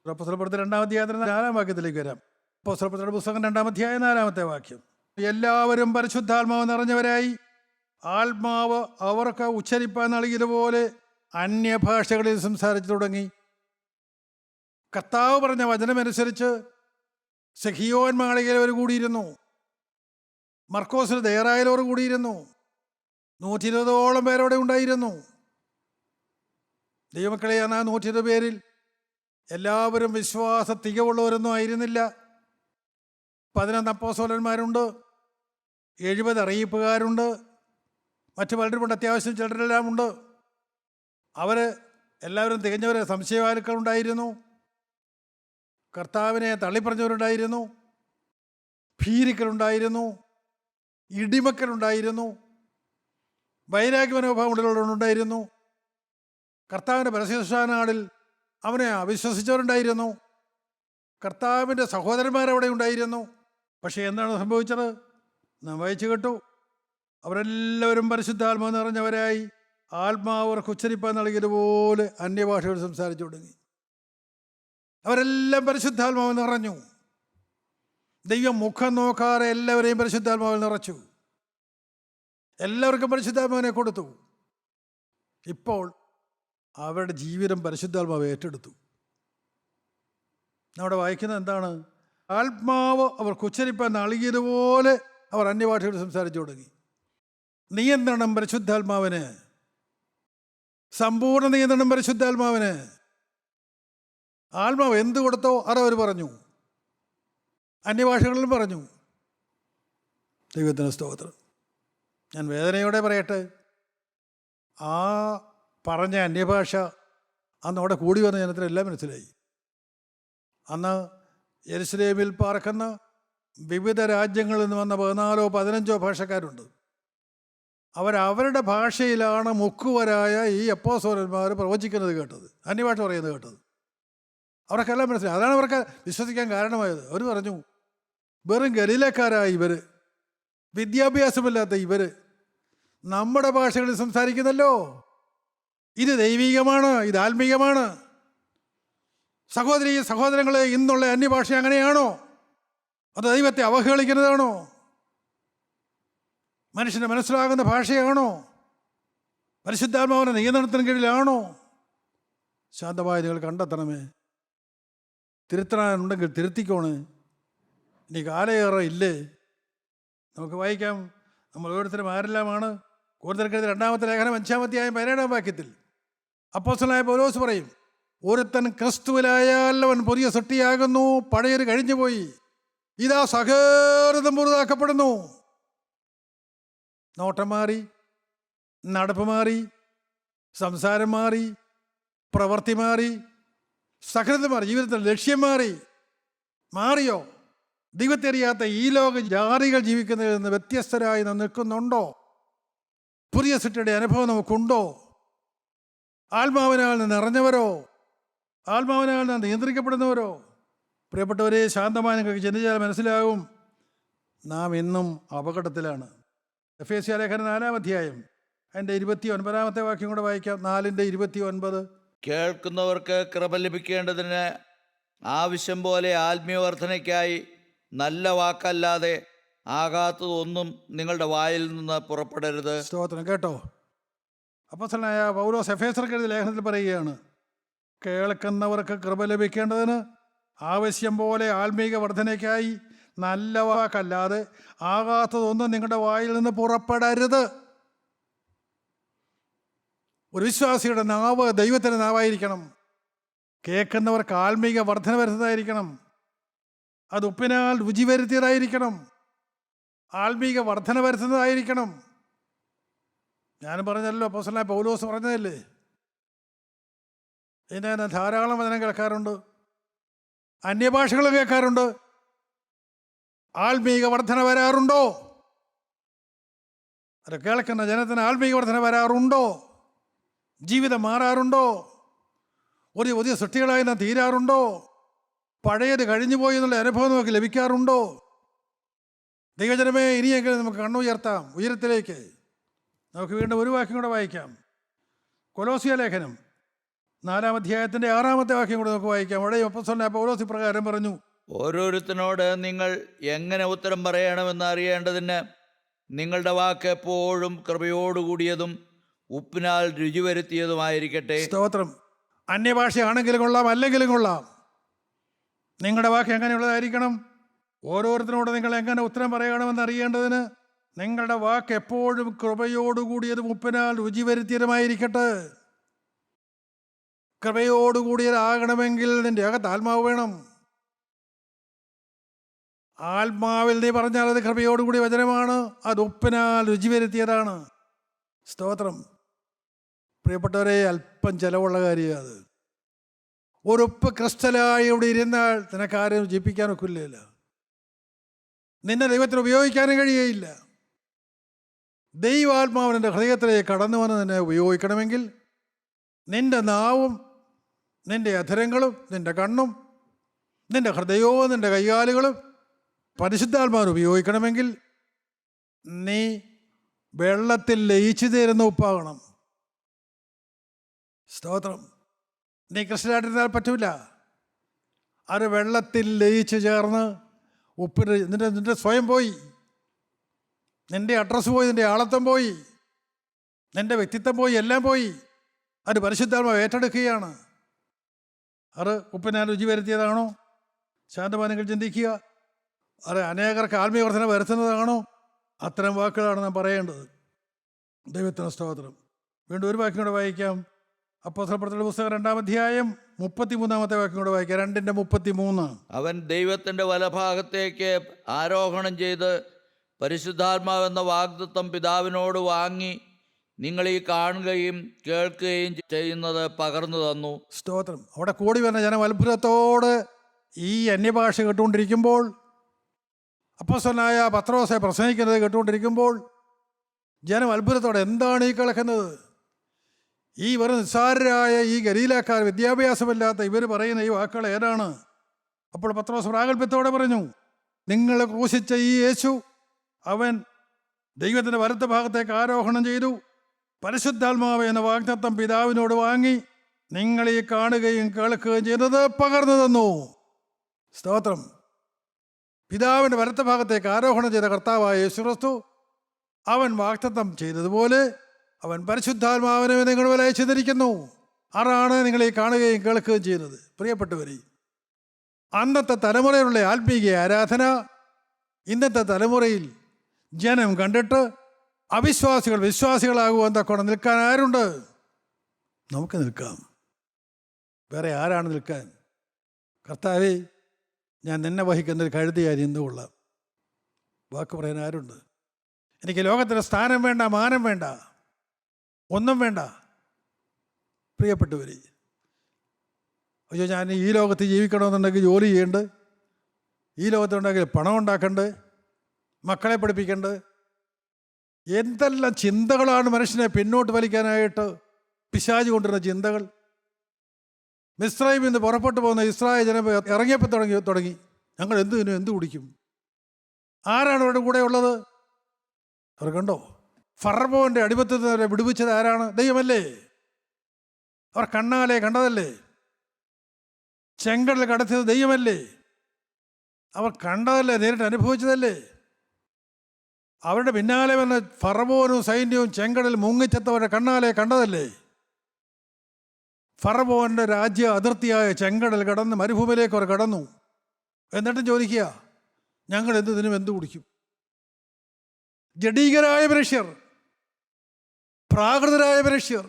അപ്പോസ്തലപ്രവൃത്തി 2-ാം അധ്യായത്തിന് 4-ാം വാക്യത്തിലേക്ക് വരാം. അപ്പോസ്തലപ്രവൃത്തിയുടെ പുസ്തകം 2-ാം അധ്യായം 4-ാമത്തെ വാക്യം. എല്ലാവരും പരിശുദ്ധാത്മാവ് നിറഞ്ഞവരായി ആത്മാവ് അവർക്ക് ഉച്ചരിപ്പാൻ നൽകിയതുപോലെ അന്യഭാഷകളിൽ സംസാരിച്ചു തുടങ്ങി. കർത്താവ് പറഞ്ഞ വചനമനുസരിച്ച് സെഖിയോൻ മാളികയിൽ അവർ കൂടിയിരുന്നു. മർക്കോസിൽ ദേറായാലോർ കൂടിയിരുന്നു. 120ഓളം പേരവിടെ ഉണ്ടായിരുന്നു. ദൈവമക്കളെ, ആ 120 പേരിൽ എല്ലാവരും വിശ്വാസ തികവുള്ളവരൊന്നും ആയിരുന്നില്ല. 11 അപ്പോസ്തലന്മാരുണ്ട്, 70 അറിയിപ്പുകാരുണ്ട്, മറ്റു പലരുമുണ്ട്, അത്യാവശ്യം ചിലരെല്ലാം ഉണ്ട്. അവർ എല്ലാവരും തികഞ്ഞവരെ സംശയവാലുക്കളുണ്ടായിരുന്നു, കർത്താവിനെ തള്ളിപ്പറഞ്ഞവരുണ്ടായിരുന്നു, ഭീരുക്കളുണ്ടായിരുന്നു, ഇടിമക്കളുണ്ടായിരുന്നു, വൈരാഗ്യ മനോഭാവമുള്ളവരുണ്ടായിരുന്നു. കർത്താവിൻ്റെ പരസ്യശുശ്രൂഷ നാളിൽ അവനെ അവിശ്വസിച്ചവരുണ്ടായിരുന്നു. കർത്താവിൻ്റെ സഹോദരന്മാരവിടെ ഉണ്ടായിരുന്നു. പക്ഷേ എന്താണ് സംഭവിച്ചത്? നാം വായിച്ചു കേട്ടു. അവരെല്ലാവരും പരിശുദ്ധാത്മാവ് നിറഞ്ഞവരായി ആത്മാവ് അവർക്ക് ഉച്ചരിപ്പാൻ നൽകിയതുപോലെ അന്യഭാഷകൾ സംസാരിച്ചു തുടങ്ങി. അവരെല്ലാം പരിശുദ്ധാത്മാവ് നിറഞ്ഞു. ദൈവം മുഖം നോക്കാതെ എല്ലാവരെയും പരിശുദ്ധാത്മാവിൽ നിറച്ചു. എല്ലാവർക്കും പരിശുദ്ധാത്മാവിനെ കൊടുത്തു. ഇപ്പോൾ അവരുടെ ജീവിതം പരിശുദ്ധാത്മാവ് ഏറ്റെടുത്തു. നമ്മുടെ വായിക്കുന്നത് എന്താണ്? ആത്മാവ് അവർക്ക് ഉച്ചരിപ്പാൻ നൽകിയതുപോലെ അവർ അന്യഭാഷകൾ സംസാരിച്ചു തുടങ്ങി. നിയന്ത്രണം പരിശുദ്ധാത്മാവിന്, സമ്പൂർണ്ണ നിയന്ത്രണം പരിശുദ്ധാത്മാവിന്. ആത്മാവ് എന്ത് കൊടുത്തോ അതവർ പറഞ്ഞു, അന്യഭാഷകളിലും പറഞ്ഞു. ദൈവത്തിന് സ്തോത്രം. ഞാൻ വേദനയോടെ പറയട്ടെ, ആ പറഞ്ഞ അന്യഭാഷ അന്ന് അവിടെ കൂടി വന്ന ജനത്തിന് എല്ലാം മനസ്സിലായി. അന്ന് യെരുശലേമിൽ പാർക്കുന്ന വിവിധ രാജ്യങ്ങളിൽ നിന്ന് വന്ന 14-15 ഭാഷക്കാരുണ്ട്. അവരവരുടെ ഭാഷയിലാണ് മുക്കുവരായ ഈ അപ്പോസ്തലന്മാർ പ്രവചിക്കുന്നത് കേട്ടത്, അന്യഭാഷ പറയുന്നത് കേട്ടത്. അവർക്കെല്ലാം മനസ്സിലായി. അതാണ് അവർക്ക് വിശ്വസിക്കാൻ കാരണമായത്. അവർ പറഞ്ഞു, വെറും ഗലീലക്കാരായ ഇവർ, വിദ്യാഭ്യാസമില്ലാത്ത ഇവർ നമ്മുടെ ഭാഷകളിൽ സംസാരിക്കുന്നല്ലോ, ഇത് ദൈവികമാണ്, ഇത് ആത്മീകമാണ്. സഹോദരങ്ങളെ, ഇന്നുള്ള അന്യഭാഷ അങ്ങനെയാണോ? അത് ദൈവത്തെ അവഹേളിക്കുന്നതാണോ? മനുഷ്യന് മനസ്സിലാകുന്ന ഭാഷയാണോ? പരിശുദ്ധാത്മാവിന്റെ നിയന്ത്രണത്തിന് കീഴിലാണോ? ശാന്തമായി നിങ്ങൾ കണ്ടെത്തണമേ. തിരുത്തണമെന്നുണ്ടെങ്കിൽ തിരുത്തിക്കോണ്. ഇനി കാലയേറെ ഇല്ലേ? നമുക്ക് വായിക്കാം. നമ്മൾ ഓരോരുത്തരും ആരെല്ലാമാണ്. കൂടുതൽ 2-ാമത്തെ ലേഖനം 5-ാം അധ്യായം 17-ാം വാക്യത്തിൽ അപ്പോസ്തലനായ പൗലോസ് പറയും, ഒരുത്തൻ ക്രിസ്തുവിലായാൽ അവൻ പുതിയ സൃഷ്ടിയാകുന്നു, പഴയൊരു കഴിഞ്ഞുപോയി, ഇതാ സകലതും പുതുതാക്കപ്പെടുന്നു. നോട്ടം മാറി, നടപ്പ് മാറി, സംസാരം മാറി, പ്രവൃത്തി മാറി, സകലതും മാറി, ജീവിതത്തിൽ ലക്ഷ്യം മാറിയോ? ദൈവത്തെ അറിയാത്ത ഈ ലോക ജാതികൾ ജീവിക്കുന്നതിൽ നിന്ന് വ്യത്യസ്തരായി നാം നിൽക്കുന്നുണ്ടോ? പുതിയ സൃഷ്ടിയുടെ അനുഭവം നമുക്കുണ്ടോ? ആത്മാവിനാൽ നിറഞ്ഞവരോ? ആത്മാവിനാൽ നിയന്ത്രിക്കപ്പെടുന്നവരോ? പ്രിയപ്പെട്ടവരെ, ശാന്തമായി നിങ്ങൾക്ക് ചിന്തിച്ചാൽ മനസ്സിലാകും, നാം ഇന്നും അപകടത്തിലാണ്. എഫേസ്യ ലേഖനം 4-ാം അധ്യായം അതിൻ്റെ 29-ാമത്തെ വാക്യം കൂടെ വായിക്കാം. 4:29. കേൾക്കുന്നവർക്ക് കൃപ ലഭിക്കേണ്ടതിന് ആവശ്യം പോലെ ആത്മീയവർദ്ധനയ്ക്കായി നല്ല വാക്കല്ലാതെ ആകാത്തതൊന്നും നിങ്ങളുടെ വായിൽ നിന്ന് പുറപ്പെടരുത്. സ്തോത്രം. കേട്ടോ, അപ്പോസ്തലനായ പൗലോസ് എഫേസ്യർക്ക് എഴുതിയ ലേഖനത്തിൽ പറയുകയാണ്, കേൾക്കുന്നവർക്ക് കൃപ ലഭിക്കേണ്ടതിന് ആവശ്യം പോലെ ആത്മീക വർദ്ധനയ്ക്കായി നല്ല വാക്കല്ലാതെ ആകാത്തതൊന്നും നിങ്ങളുടെ വായിൽ നിന്ന് പുറപ്പെടരുത്. ഒരു വിശ്വാസിയുടെ നാവ് ദൈവത്തിൻ്റെ നാവായിരിക്കണം. കേൾക്കുന്നവർക്ക് ആത്മീക വർദ്ധന വരുന്നതായിരിക്കണം. അത് ഉപ്പിനാൽ രുചി വരുത്തിയതായിരിക്കണം. ആത്മീക വർദ്ധന വരുത്തുന്നതായിരിക്കണം. ഞാൻ പറഞ്ഞല്ലോ, അപ്പോസ്തലനായ പൗലോസ് പറഞ്ഞതല്ലേ. ഇതിനെ ഞാൻ ധാരാളം വചനം കേൾക്കാറുണ്ട്, അന്യഭാഷകൾ കേൾക്കാറുണ്ട്. ആത്മീക വർദ്ധന വരാറുണ്ടോ? അത് കേൾക്കുന്ന ജനത്തിന് ആത്മീയ വർധന വരാറുണ്ടോ? ജീവിതം മാറാറുണ്ടോ? ഒരു പുതിയ സൃഷ്ടികളായി നാം തീരാറുണ്ടോ? പഴയത് കഴിഞ്ഞു പോയി എന്നുള്ള അനുഭവം നമുക്ക് ലഭിക്കാറുണ്ടോ? ദൈവജനമേ, ഇനിയെങ്കിലും നമുക്ക് കണ്ണുയർത്താം ഉയരത്തിലേക്ക്. നമുക്ക് വീണ്ടും ഒരു വാക്യം കൂടെ വായിക്കാം. കൊലോസ്യ ലേഖനം 4-ാം അധ്യായത്തിൻ്റെ 6-ാമത്തെ വാക്യം കൂടെ നമുക്ക് വായിക്കാം. അവിടെ അപ്പോസ്തലനായ പൗലോസ് പ്രകാരം പറഞ്ഞു: ഓരോരുത്തരോട് നിങ്ങൾ എങ്ങനെ ഉത്തരം പറയണമെന്ന് അറിയേണ്ടതിന് നിങ്ങളുടെ വാക്ക് എപ്പോഴും കൃപയോടുകൂടിയതും ഉപ്പിനാൽ രുചി വരുത്തിയതുമായിരിക്കട്ടെ. സ്തോത്രം. അന്യഭാഷയാണെങ്കിലും കൊള്ളാം, അല്ലെങ്കിലും കൊള്ളാം, നിങ്ങളുടെ വാക്ക് എങ്ങനെയുള്ളതായിരിക്കണം? ഓരോരുത്തരോട് നിങ്ങൾ എങ്ങനെ ഉത്തരം പറയണമെന്ന് അറിയേണ്ടതിന് നിങ്ങളുടെ വാക്ക് എപ്പോഴും കൃപയോടുകൂടിയതും ഉപ്പിനാൽ രുചി വരുത്തിയതുമായിരിക്കട്ടെ. കൃപയോടുകൂടിയതാകണമെങ്കിൽ നിന്റെ അകത്ത് ആത്മാവ് വേണം. ആത്മാവിൽ നീ പറഞ്ഞാൽ അത് കൃപയോടുകൂടിയ വചനമാണ്, അത് ഉപ്പിനാൽ രുചി വരുത്തിയതാണ്. സ്തോത്രം. പ്രിയപ്പെട്ടവരെ, അല്പം ചിലവുള്ള കാര്യമാണ് അത്. ഒരു ഉപ്പ് ക്രിസ്റ്റലായി ഇവിടെ ഇരുന്നാൽ നിനക്കാരും രുചിപ്പിക്കാനൊക്കില്ല. നിന്നെ ദൈവത്തിന് ഉപയോഗിക്കാനും കഴിയുകയില്ല. ദൈവാത്മാവ് നിൻ്റെ ഹൃദയത്തിലേക്ക് കടന്നു വന്ന് നിന്നെ ഉപയോഗിക്കണമെങ്കിൽ നിൻ്റെ നാവും നിൻ്റെ അധരങ്ങളും നിൻ്റെ കണ്ണും നിൻ്റെ ഹൃദയവും നിൻ്റെ കൈകാലുകളും പരിശുദ്ധാത്മാവിനെ ഉപയോഗിക്കണമെങ്കിൽ നീ വെള്ളത്തിൽ ലയിച്ചു തീരുന്ന ഉപ്പാകണം. സ്തോത്രം. നീ ക്രിസ്ത്യനായിട്ടിരുന്നാൽ പറ്റൂല. അത് വെള്ളത്തിൽ ലയിച്ച് ചേർന്ന് ഉപ്പിന് നിൻ്റെ സ്വയം പോയി, നിൻ്റെ അഡ്രസ്സ് പോയി, നിൻ്റെ ആളത്വം പോയി, നിൻ്റെ വ്യക്തിത്വം പോയി, എല്ലാം പോയി. അത് പരിശുദ്ധാത്മാവ് ഏറ്റെടുക്കുകയാണ്. അത് ഉപ്പിനാൽ രുചി വരുത്തിയതാണോ? ശാന്തമാനങ്ങൾ ചിന്തിക്കുക. അത് അനേകർക്ക് ആത്മീയവർദ്ധന വരുത്തുന്നതാണോ? അത്തരം വാക്കുകളാണ് നാം പറയേണ്ടത്. ദൈവത്തിന് സ്തോത്രം. വീണ്ടും ഒരു വാക്യം കൂടെ വായിക്കാം. അപ്പോസ്തലപ്രവൃത്തികളുടെ പുസ്തകം 2-ാം അധ്യായം 33-ാമത്തെ വാക്യം കൂടെ വായിക്കാം. 2:33. അവൻ ദൈവത്തിൻ്റെ വലഭാഗത്തേക്ക് ആരോഹണം ചെയ്ത് പരിശുദ്ധാത്മാവെന്ന വാഗ്ദത്തം പിതാവിനോട് വാങ്ങി നിങ്ങൾ ഈ കാണുകയും കേൾക്കുകയും ചെയ്യുന്നത് പകർന്നു തന്നു. സ്തോത്രം. അവിടെ കൂടി വരുന്ന ജനം അത്ഭുതത്തോട് ഈ അന്യഭാഷ കേട്ടുകൊണ്ടിരിക്കുമ്പോൾ, അപ്പോസ്തലനായ പത്രോസെ പ്രസംഗിക്കുന്നത് കേട്ടുകൊണ്ടിരിക്കുമ്പോൾ ജനം അത്ഭുതത്തോടെ എന്താണ് ഈ കേൾക്കുന്നത്? ഈ വെറും നിസ്സാരരായ ഈ ഗലീലക്കാർ, വിദ്യാഭ്യാസമില്ലാത്ത ഇവർ പറയുന്ന ഈ വാക്കുകൾ ഏതാണ്? അപ്പോൾ പത്രോസ് പ്രാഗൽഭ്യത്തോടെ പറഞ്ഞു, നിങ്ങളെ ക്രൂശിച്ച ഈ യേശു, അവൻ ദൈവത്തിൻ്റെ വലത്ത് ഭാഗത്തേക്ക് ആരോഹണം ചെയ്തു, പരിശുദ്ധാത്മാവ് എന്ന വാഗ്ദത്തം പിതാവിനോട് വാങ്ങി നിങ്ങൾ ഈ കാണുകയും കേൾക്കുകയും ചെയ്യുന്നത് പകർന്നു തന്നു. സ്തോത്രം. പിതാവിൻ്റെ വലത്ത് ഭാഗത്തേക്ക് ആരോഹണം ചെയ്ത കർത്താവായ യേശു ക്രിസ്തു, അവൻ വാഗ്ദത്തം ചെയ്തതുപോലെ അവൻ പരിശുദ്ധാത്മാവിനെ നിങ്ങൾ അയച്ചു തന്നിരിക്കുന്നു. ആരാണ് നിങ്ങൾ ഈ കാണുകയും കേൾക്കുകയും ചെയ്യുന്നത്? പ്രിയപ്പെട്ടവരെ, അന്നത്തെ തലമുറയിലുള്ള ആത്മീയ ആരാധന ഇന്നത്തെ തലമുറയിൽ ജനം കണ്ടിട്ട് അവിശ്വാസികൾ വിശ്വാസികളാകുവാൻ തക്കോണം നിൽക്കാൻ ആരുണ്ട്? നമുക്ക് നിൽക്കാം. വേറെ ആരാണ് നിൽക്കാൻ? കർത്താവേ, ഞാൻ നിന്നെ വഹിക്കുന്നൊരു കഴുതിയായി നിന്നുകൊള്ളാം. വാക്ക് പറയാൻ ആരുണ്ട്? എനിക്ക് ലോകത്തിൻ്റെ സ്ഥാനം വേണ്ട, മാനം വേണ്ട, ഒന്നും വേണ്ട. പ്രിയപ്പെട്ടവരെ, അയ്യോ, ഞാൻ ഈ ലോകത്ത് ജീവിക്കണമെന്നുണ്ടെങ്കിൽ ജോലി ചെയ്യേണ്ട, ഈ ലോകത്തുണ്ടെങ്കിൽ പണം ഉണ്ടാക്കണ്ട്, മക്കളെ പഠിപ്പിക്കണ്ട്, എന്തെല്ലാം ചിന്തകളാണ് മനുഷ്യനെ പിന്നോട്ട് വലിക്കാനായിട്ട് പിശാച് കൊണ്ടുവരുന്ന ചിന്തകൾ. മിസ്രൈമിൽ നിന്ന് പുറപ്പെട്ടു പോകുന്ന ഇസ്രായേൽ ജനം ഇറങ്ങിയപ്പോൾ തുടങ്ങി ഞങ്ങൾ എന്ത് കുടിക്കും? ആരാണ് അവരുടെ കൂടെ ഉള്ളത്? അവർ കണ്ടോ? ഫറവോന്റെ അടിമത്തത്തിൽ അവരെ വിടുവിച്ചത് ആരാണ്? ദൈവമല്ലേ? അവർ കണ്ണാലെ കണ്ടതല്ലേ? ചെങ്കടൽ കടത്തിയത് ദൈവമല്ലേ? അവർ കണ്ടതല്ലേ? നേരിട്ട് അനുഭവിച്ചതല്ലേ? അവരുടെ പിന്നാലെ വന്ന ഫറവോനും സൈന്യവും ചെങ്കടൽ മുങ്ങിച്ചെത്തവരുടെ കണ്ണാലെ കണ്ടതല്ലേ? ഫറവോന്റെ രാജ്യ അതിർത്തിയായ ചെങ്കടൽ കടന്ന് മരുഭൂമിയിലേക്ക് അവർ കടന്നു. എന്നിട്ടും ചോദിക്കുക, ഞങ്ങൾ എന്ത് കുടിക്കും? ജഡീകരായ മനുഷ്യർ, പ്രാകൃതരായ മനുഷ്യർ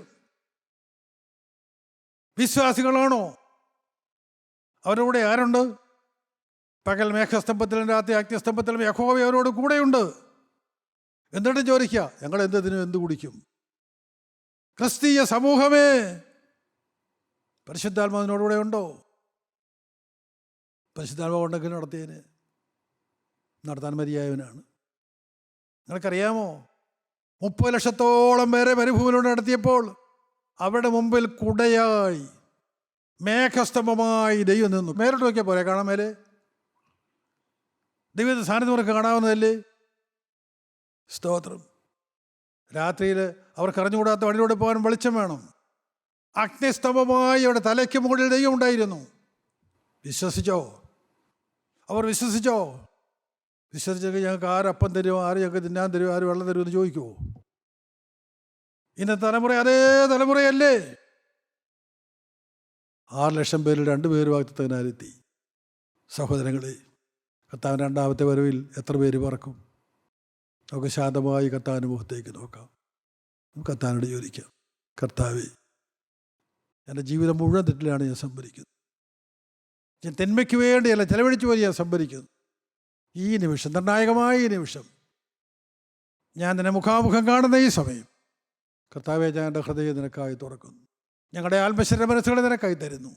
വിശ്വാസികളാണോ? അവരുടെ കൂടെ ആരുണ്ട്? പകൽ മേഘസ്തംഭത്തിലും രാത്രി അഗ്നിസ്തംഭത്തിലും യഹോവ അവരോട് കൂടെയുണ്ട്. എന്നിട്ടും ചോദിക്കുക, ഞങ്ങൾ എന്ത് കുടിക്കും? ക്രിസ്തീയ സമൂഹമേ, പരിശുദ്ധാത്മാവിനോടുകൂടെ ഉണ്ടോ? പരിശുദ്ധാത്മാവ് ഉണ്ടെങ്കിൽ നടത്താൻ മതിയായവനാണ്. നിങ്ങൾക്കറിയാമോ, 30 ലക്ഷത്തോളം പേരെ മരുഭൂമിയിലൂടെ നടത്തിയപ്പോൾ അവരുടെ മുമ്പിൽ കുടയായി മേഘസ്തംഭമായി ദൈവം നിന്നു. മേലോട്ട് നോക്കിയാൽ പോരെ, കാണാൻ മേലെ ദൈവത്തെ സാന്നിധ്യം അവർക്ക് കാണാവുന്നതല്ലേ? സ്തോത്രം. രാത്രിയിൽ അവർക്ക് അറിഞ്ഞുകൂടാത്ത വഴിയിലൂടെ പോകാൻ വെളിച്ചം വേണം. അഗ്നിസ്തംഭമായി അവിടെ തലയ്ക്ക് മുകളിൽ ദൈവം ഉണ്ടായിരുന്നു. വിശ്വസിച്ചോ? അവർ വിശ്വസിച്ചോ? വിശ്വസിച്ചെങ്കിൽ ഞങ്ങൾക്ക് ആരപ്പം തരുമോ, ആര് ഞങ്ങൾക്ക് തിന്നാൻ തരുമോ, ആര് വെള്ളം തരുമോ എന്ന് ചോദിക്കുമോ? ഇന്നത്തെ തലമുറ അതേ തലമുറയല്ലേ? 6 ലക്ഷം പേരിൽ 2 പേര് വാഗ്ദത്തത്തിനാലെത്തി. സഹോദരങ്ങളെ, കർത്താവിൻ്റെ രണ്ടാമത്തെ വരവിൽ എത്ര പേര് പറക്കും? നമുക്ക് ശാന്തമായി കർത്താവിൻ്റെ മുഖത്തേക്ക് നോക്കാം. നമുക്ക് കർത്താവിനോട് ചോദിക്കാം, കർത്താവേ, എൻ്റെ ജീവിതം മുഴുവൻ തെറ്റിലാണ് ഞാൻ സംഭരിക്കുന്നത്. ഞാൻ തിന്മയ്ക്ക് വേണ്ടിയല്ല, ചെലവഴിച്ചു പോയി ഞാൻ സംഭരിക്കുന്നു. ഈ നിമിഷം, നിർണായകമായ ഈ നിമിഷം, ഞാൻ നിന്നെ മുഖാമുഖം കാണുന്ന ഈ സമയം, കർത്താവെ, ഞാൻ എൻ്റെ ഹൃദയം നിനക്കായി തുറക്കുന്നു. ഞങ്ങളുടെ ആത്മശരീര മനസ്സുകളെ നിനക്കായി തരുന്നു.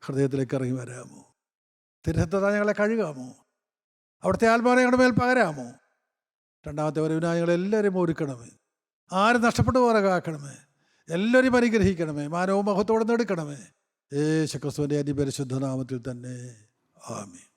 ഹൃദയത്തിലേക്ക് ഇറങ്ങി വരാമോ? തിരുസത്തത ഞങ്ങളെ കഴുകാമോ? അവിടുത്തെ ആത്മാവിനെ ഞങ്ങളുടെ മേൽ പകരാമോ? രണ്ടാമത്തെ വരവിനായി ഞങ്ങളെല്ലാവരെയും ഒരുക്കണമേ. ആരും നഷ്ടപ്പെട്ടു പോകാതെ കാക്കണമേ. എല്ലാവരെയും അനുഗ്രഹിക്കണമേ. മാനവും മഹത്വത്തോടെ നേടുക്കണമേ. യേശുക്രിസ്തുവിൻ്റെ അതിപരിശുദ്ധ നാമത്തിൽ തന്നെ. ആമേൻ.